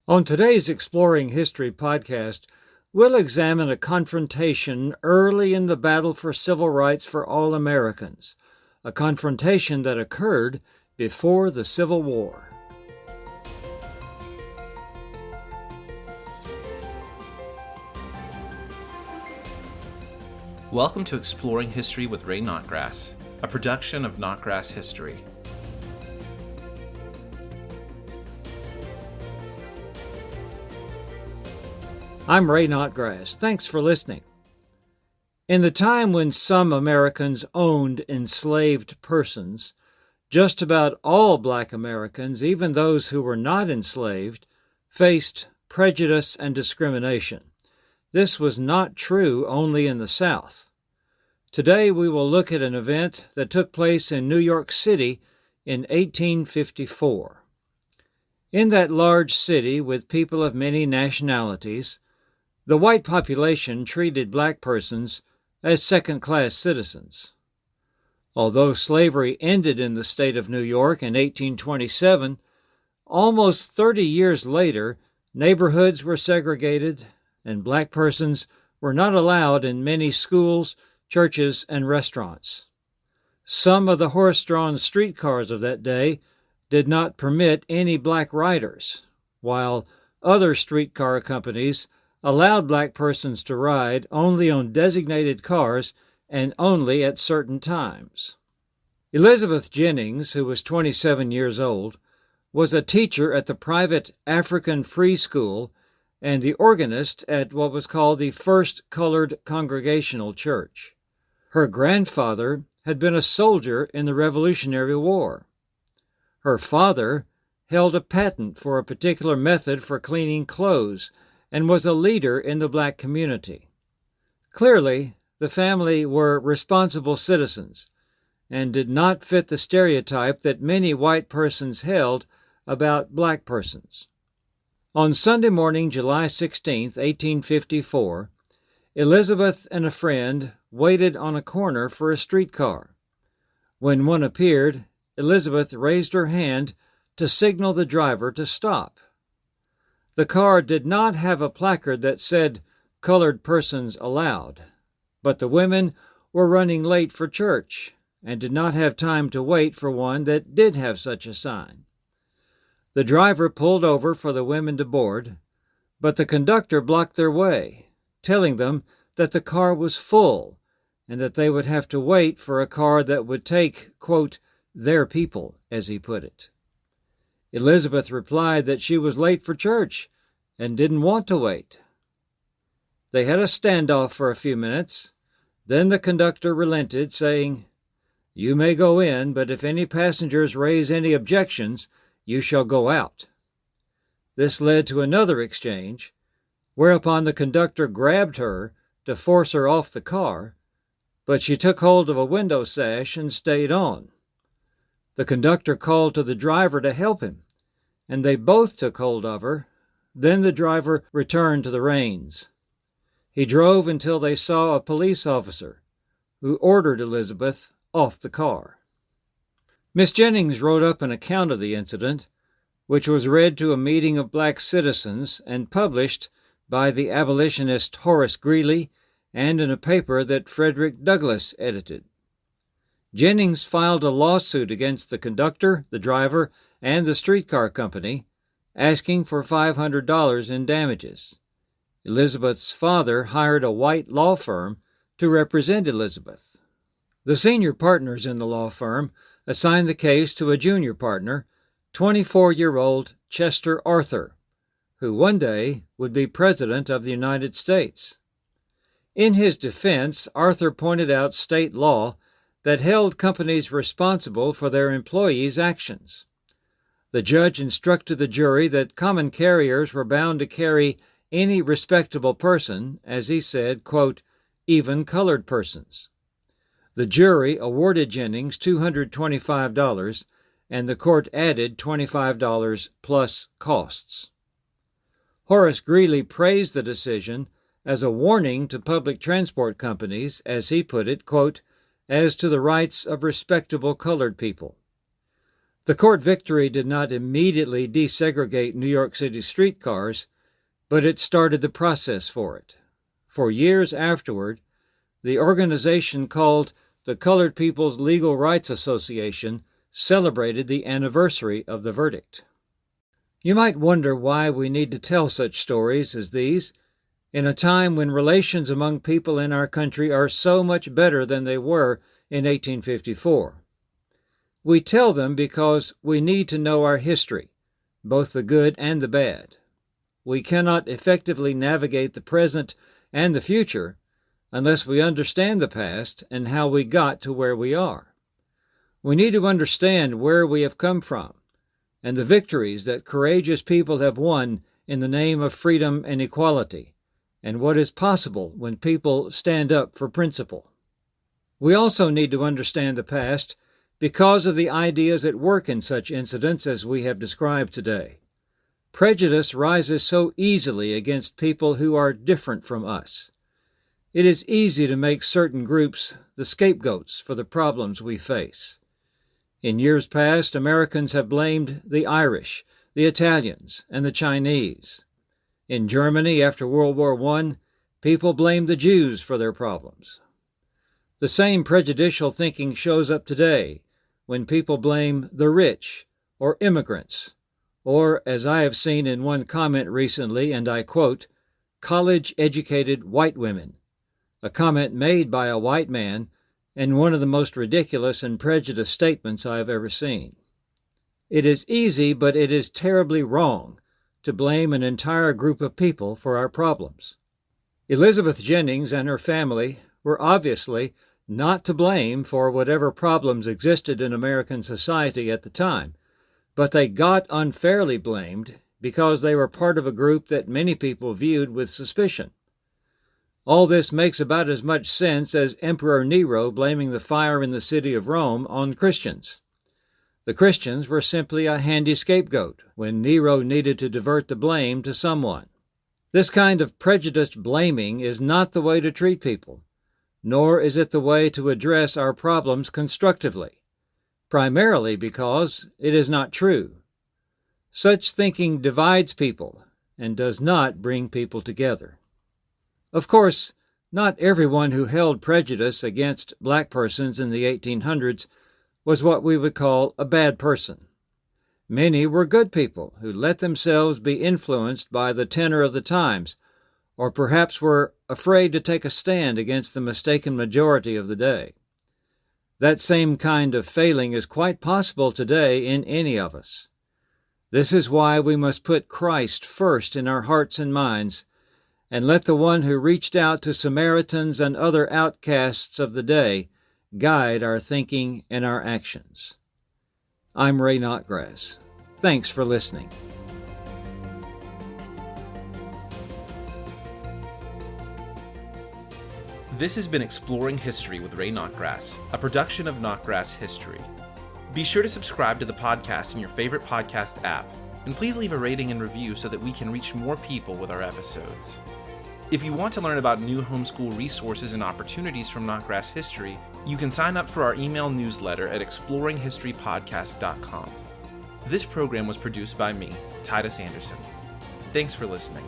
On today's Exploring History podcast, we'll examine a confrontation early in the battle for civil rights for all Americans, a confrontation that occurred before the Civil War. Welcome to Exploring History with Ray Notgrass, a production of Notgrass History. I'm Ray Notgrass. Thanks for listening. In the time when some Americans owned enslaved persons, just about all black Americans, even those who were not enslaved, faced prejudice and discrimination. This was not true only in the South. Today we will look at an event that took place in New York City in 1854. In that large city with people of many nationalities, the white population treated black persons as second-class citizens. Although slavery ended in the state of New York in 1827, almost 30 years later, neighborhoods were segregated and black persons were not allowed in many schools, churches, and restaurants. Some of the horse-drawn streetcars of that day did not permit any black riders, while other streetcar companies allowed black persons to ride only on designated cars and only at certain times. Elizabeth Jennings, who was 27 years old, was a teacher at the private African Free School and the organist at what was called the First Colored Congregational Church. Her grandfather had been a soldier in the Revolutionary War. Her father held a patent for a particular method for cleaning clothes and was a leader in the black community. Clearly, the family were responsible citizens and did not fit the stereotype that many white persons held about black persons. On Sunday morning, July 16, 1854, Elizabeth and a friend waited on a corner for a streetcar. When one appeared, Elizabeth raised her hand to signal the driver to stop. The car did not have a placard that said "Colored Persons Allowed," but the women were running late for church and did not have time to wait for one that did have such a sign. The driver pulled over for the women to board, but the conductor blocked their way, telling them that the car was full and that they would have to wait for a car that would take, quote, "their people," as he put it. Elizabeth replied that she was late for church and didn't want to wait. They had a standoff for a few minutes. Then the conductor relented, saying, "You may go in, but if any passengers raise any objections, you shall go out." This led to another exchange, whereupon the conductor grabbed her to force her off the car, but she took hold of a window sash and stayed on. The conductor called to the driver to help him, and they both took hold of her. Then the driver returned to the reins. He drove until they saw a police officer, who ordered Elizabeth off the car. Miss Jennings wrote up an account of the incident, which was read to a meeting of black citizens and published by the abolitionist Horace Greeley and in a paper that Frederick Douglass edited. Jennings filed a lawsuit against the conductor, the driver, and the streetcar company, asking for $500 in damages. Elizabeth's father hired a white law firm to represent Elizabeth. The senior partners in the law firm assigned the case to a junior partner, 24-year-old Chester Arthur, who one day would be President of the United States. In his defense, Arthur pointed out state law that held companies responsible for their employees' actions. The judge instructed the jury that common carriers were bound to carry any respectable person, as he said, quote, "even colored persons." The jury awarded Jennings $225, and the court added $25 plus costs. Horace Greeley praised the decision as a warning to public transport companies, as he put it, quote, "as to the rights of respectable colored people." The court victory did not immediately desegregate New York City streetcars, but it started the process for it. For years afterward, the organization called the Colored People's Legal Rights Association celebrated the anniversary of the verdict. You might wonder why we need to tell such stories as these in a time when relations among people in our country are so much better than they were in 1854. We tell them because we need to know our history, both the good and the bad. We cannot effectively navigate the present and the future unless we understand the past and how we got to where we are. We need to understand where we have come from and the victories that courageous people have won in the name of freedom and equality, and what is possible when people stand up for principle. We also need to understand the past because of the ideas at work in such incidents as we have described today. Prejudice rises so easily against people who are different from us. It is easy to make certain groups the scapegoats for the problems we face. In years past, Americans have blamed the Irish, the Italians, and the Chinese. In Germany, after World War I, people blamed the Jews for their problems. The same prejudicial thinking shows up today when people blame the rich or immigrants, or, as I have seen in one comment recently, and I quote, college-educated white women, a comment made by a white man and one of the most ridiculous and prejudiced statements I have ever seen. It is easy, but it is terribly wrong to blame an entire group of people for our problems. Elizabeth Jennings and her family were obviously not to blame for whatever problems existed in American society at the time, but they got unfairly blamed because they were part of a group that many people viewed with suspicion. All this makes about as much sense as Emperor Nero blaming the fire in the city of Rome on Christians. The Christians were simply a handy scapegoat when Nero needed to divert the blame to someone. This kind of prejudiced blaming is not the way to treat people, nor is it the way to address our problems constructively, primarily because it is not true. Such thinking divides people and does not bring people together. Of course, not everyone who held prejudice against black persons in the 1800s was what we would call a bad person. Many were good people who let themselves be influenced by the tenor of the times, or perhaps were afraid to take a stand against the mistaken majority of the day. That same kind of failing is quite possible today in any of us. This is why we must put Christ first in our hearts and minds, and let the one who reached out to Samaritans and other outcasts of the day guide our thinking and our actions. I'm Ray Notgrass. Thanks for listening. This has been Exploring History with Ray Notgrass, a production of Notgrass History. Be sure to subscribe to the podcast in your favorite podcast app, and please leave a rating and review so that we can reach more people with our episodes. If you want to learn about new homeschool resources and opportunities from Notgrass History, you can sign up for our email newsletter at exploringhistorypodcast.com. This program was produced by me, Titus Anderson. Thanks for listening.